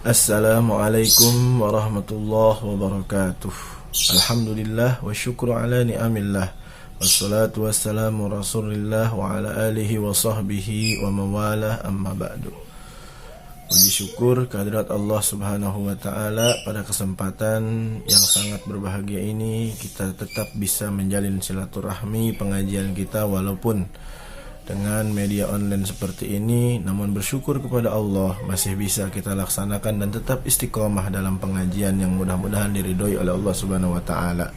Assalamualaikum warahmatullahi wabarakatuh. Alhamdulillah wa syukru ala ni'amillah. Wassalatu wassalamu rasulillah wa ala alihi wa sahbihi wa mawalah, amma ba'du. Puji syukur kehadirat Allah subhanahu wa ta'ala, pada kesempatan yang sangat berbahagia ini kita tetap bisa menjalin silaturahmi pengajian kita walaupun dengan media online seperti ini. Namun bersyukur kepada Allah masih bisa kita laksanakan dan tetap istiqomah dalam pengajian yang mudah-mudahan diridhoi oleh Allah subhanahu wa ta'ala.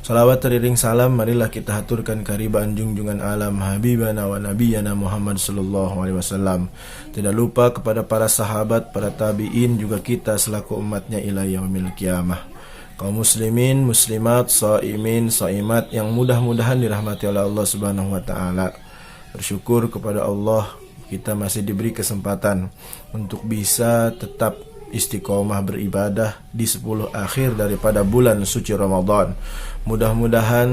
Salawat teriring salam marilah kita haturkan karibaan junjungan alam habibana wa nabiyana Muhammad sallallahu alaihi wasallam. Tidak lupa kepada para sahabat, para tabi'in, juga kita selaku umatnya ila yaumil qiyamah. Kaum muslimin, muslimat, shaimin, shaimat yang mudah-mudahan dirahmati oleh Allah subhanahu wa ta'ala. Bersyukur kepada Allah kita masih diberi kesempatan untuk bisa tetap istiqomah beribadah di 10 akhir daripada bulan suci Ramadan. Mudah-mudahan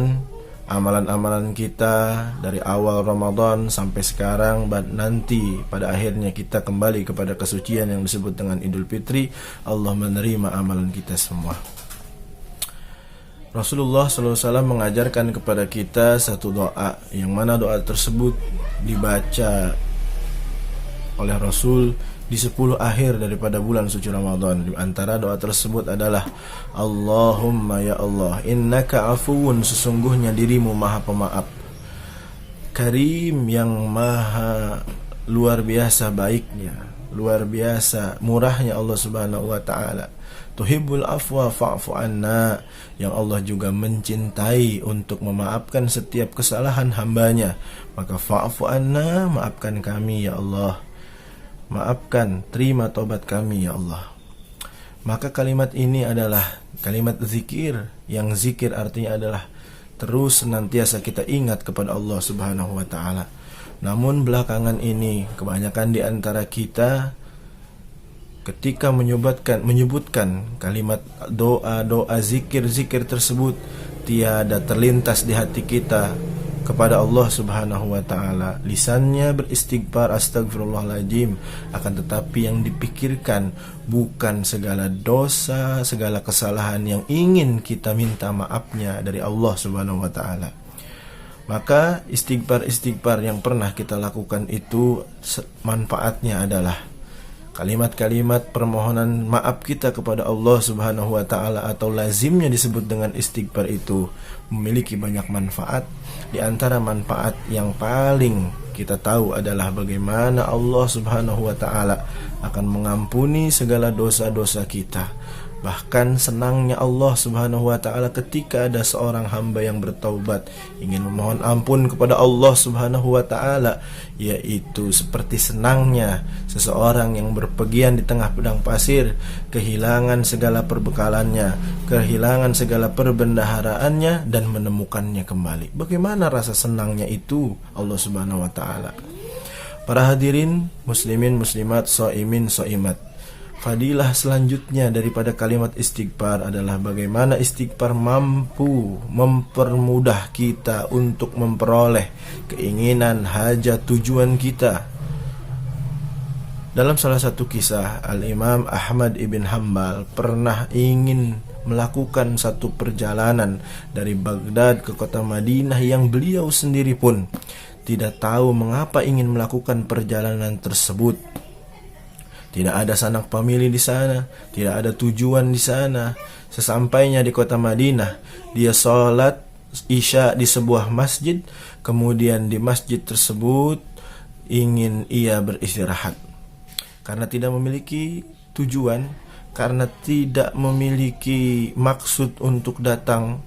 amalan-amalan kita dari awal Ramadan sampai sekarang nanti pada akhirnya kita kembali kepada kesucian yang disebut dengan Idul Fitri. Allah menerima amalan kita semua. Rasulullah SAW mengajarkan kepada kita satu doa, yang mana doa tersebut dibaca oleh Rasul di 10 akhir daripada bulan suci Ramadan. Di antara doa tersebut adalah Allahumma ya Allah, innaka afuwun, sesungguhnya dirimu maha pemaaf, karim, yang maha luar biasa baiknya, luar biasa murahnya Allah subhanahu wa ta'ala. Tuhibbul afwa fa'fu anna, yang Allah juga mencintai untuk memaafkan setiap kesalahan hambanya. Maka fa'fu anna, maafkan kami ya Allah, maafkan, terima taubat kami ya Allah. Maka kalimat ini adalah kalimat zikir, yang zikir artinya adalah terus senantiasa kita ingat kepada Allah subhanahu wa ta'ala. Namun belakangan ini kebanyakan di antara kita ketika menyebutkan kalimat doa-doa zikir-zikir tersebut tiada terlintas di hati kita kepada Allah subhanahu wa ta'ala. Lisannya beristighfar, astagfirullahaladzim, akan tetapi yang dipikirkan bukan segala dosa, segala kesalahan yang ingin kita minta maafnya dari Allah subhanahu wa ta'ala. Maka istighfar-istighfar yang pernah kita lakukan itu manfaatnya adalah kalimat-kalimat permohonan maaf kita kepada Allah subhanahu wa ta'ala, atau lazimnya disebut dengan istighfar, itu memiliki banyak manfaat. Di antara manfaat yang paling kita tahu adalah bagaimana Allah subhanahu wa ta'ala akan mengampuni segala dosa-dosa kita. Bahkan senangnya Allah subhanahu wa ta'ala ketika ada seorang hamba yang bertaubat, ingin memohon ampun kepada Allah subhanahu wa ta'ala, yaitu seperti senangnya seseorang yang berpergian di tengah padang pasir, kehilangan segala perbekalannya, kehilangan segala perbendaharaannya, dan menemukannya kembali. Bagaimana rasa senangnya itu Allah subhanahu wa ta'ala. Para hadirin muslimin, muslimat, shaimin, shaimat, fadilah selanjutnya daripada kalimat istighfar adalah bagaimana istighfar mampu mempermudah kita untuk memperoleh keinginan, hajat, tujuan kita. Dalam salah satu kisah, Al-Imam Ahmad ibn Hanbal pernah ingin melakukan satu perjalanan dari Baghdad ke kota Madinah yang beliau sendiri pun tidak tahu mengapa ingin melakukan perjalanan tersebut. Tidak ada sanak famili di sana, tidak ada tujuan di sana. Sesampainya di kota Madinah, dia sholat isya di sebuah masjid. Kemudian di masjid tersebut ingin ia beristirahat. Karena tidak memiliki tujuan, karena tidak memiliki maksud untuk datang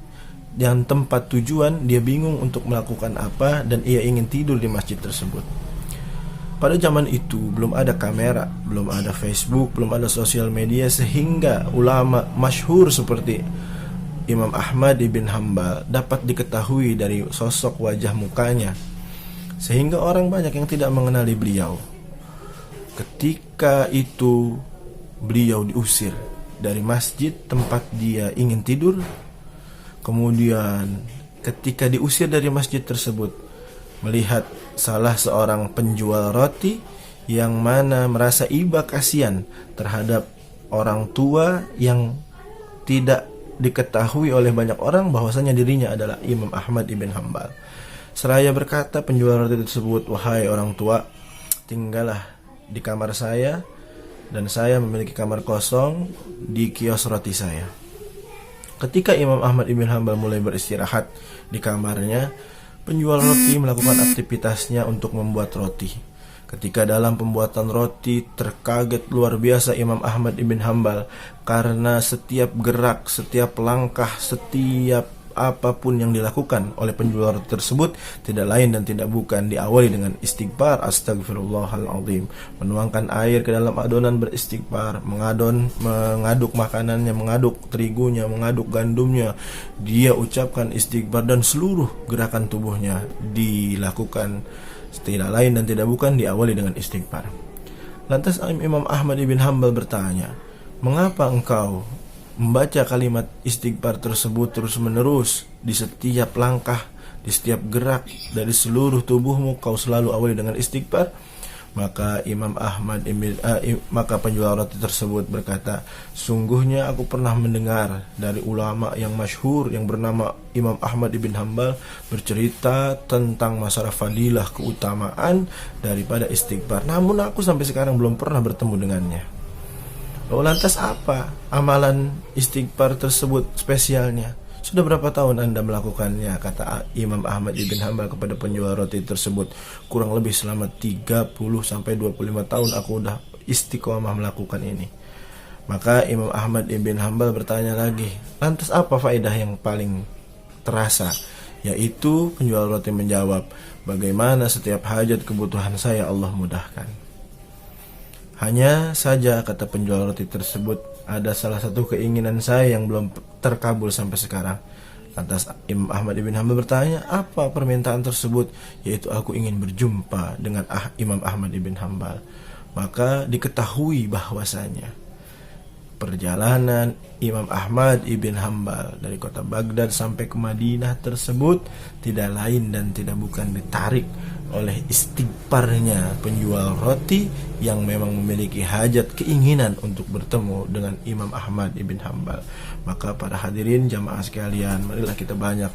dan tempat tujuan, dia bingung untuk melakukan apa, dan ia ingin tidur di masjid tersebut. Pada zaman itu belum ada kamera, belum ada Facebook, belum ada sosial media, sehingga ulama masyhur seperti Imam Ahmad ibn Hanbal dapat diketahui dari sosok wajah mukanya, sehingga orang banyak yang tidak mengenali beliau. Ketika itu beliau diusir dari masjid tempat dia ingin tidur. Kemudian ketika diusir dari masjid tersebut, melihat salah seorang penjual roti yang mana merasa iba kasihan terhadap orang tua yang tidak diketahui oleh banyak orang bahwasanya dirinya adalah Imam Ahmad ibn Hanbal. Seraya berkata penjual roti tersebut, "Wahai orang tua, tinggallah di kamar saya dan saya memiliki kamar kosong di kios roti saya." Ketika Imam Ahmad ibn Hanbal mulai beristirahat di kamarnya, penjual roti melakukan aktivitasnya untuk membuat roti. Ketika dalam pembuatan roti, terkaget luar biasa Imam Ahmad ibn Hanbal karena setiap gerak, setiap langkah, setiap apapun yang dilakukan oleh penjual roti tersebut tidak lain dan tidak bukan diawali dengan istighfar, astagfirullahaladzim, menuangkan air ke dalam adonan, beristighfar, mengaduk makanannya, mengaduk terigunya, mengaduk gandumnya, dia ucapkan istighfar, dan seluruh gerakan tubuhnya dilakukan tidak lain dan tidak bukan diawali dengan istighfar. Lantas Imam Ahmad ibn Hanbal bertanya, "Mengapa engkau membaca kalimat istighfar tersebut terus-menerus di setiap langkah, di setiap gerak dari seluruh tubuhmu kau selalu awali dengan istighfar?" Maka maka penjual roti tersebut berkata, "Sungguhnya aku pernah mendengar dari ulama yang masyhur yang bernama Imam Ahmad ibn Hanbal bercerita tentang masalah fadilah, keutamaan daripada istighfar. Namun aku sampai sekarang belum pernah bertemu dengannya." Lalu lantas apa amalan istighfar tersebut spesialnya? "Sudah berapa tahun Anda melakukannya?" kata Imam Ahmad ibn Hanbal kepada penjual roti tersebut. "Kurang lebih selama 30-25 tahun aku udah istiqomah melakukan ini." Maka Imam Ahmad ibn Hanbal bertanya lagi, "Lantas apa faedah yang paling terasa?" Yaitu penjual roti menjawab, "Bagaimana setiap hajat kebutuhan saya Allah mudahkan. Hanya saja," kata penjual roti tersebut, "ada salah satu keinginan saya yang belum terkabul sampai sekarang." Lantas Imam Ahmad ibn Hanbal bertanya, "Apa permintaan tersebut?" Yaitu, "Aku ingin berjumpa dengan Imam Ahmad ibn Hanbal." Maka diketahui bahwasanya perjalanan Imam Ahmad ibn Hanbal dari kota Baghdad sampai ke Madinah tersebut tidak lain dan tidak bukan ditarik oleh istighfarnya penjual roti yang memang memiliki hajat, keinginan untuk bertemu dengan Imam Ahmad ibn Hanbal. Maka para hadirin jamaah sekalian, marilah kita banyak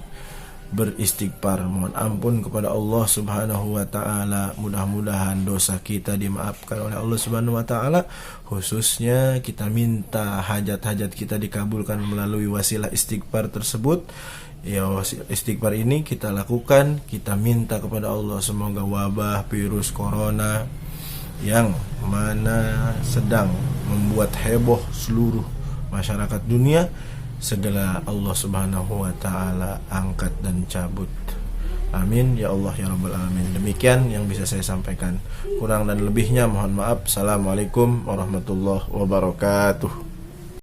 beristighfar, mohon ampun kepada Allah Subhanahu wa taala. Mudah-mudahan dosa kita dimaafkan oleh Allah Subhanahu wa taala, khususnya kita minta hajat-hajat kita dikabulkan melalui wasilah istighfar tersebut. Ya, istighfar ini kita lakukan, kita minta kepada Allah semoga wabah virus corona yang mana sedang membuat heboh seluruh masyarakat dunia, segala Allah Subhanahu wa taala angkat dan cabut. Amin ya Allah ya rabbal alamin. Demikian yang bisa saya sampaikan. Kurang dan lebihnya mohon maaf. Assalamualaikum warahmatullahi wabarakatuh.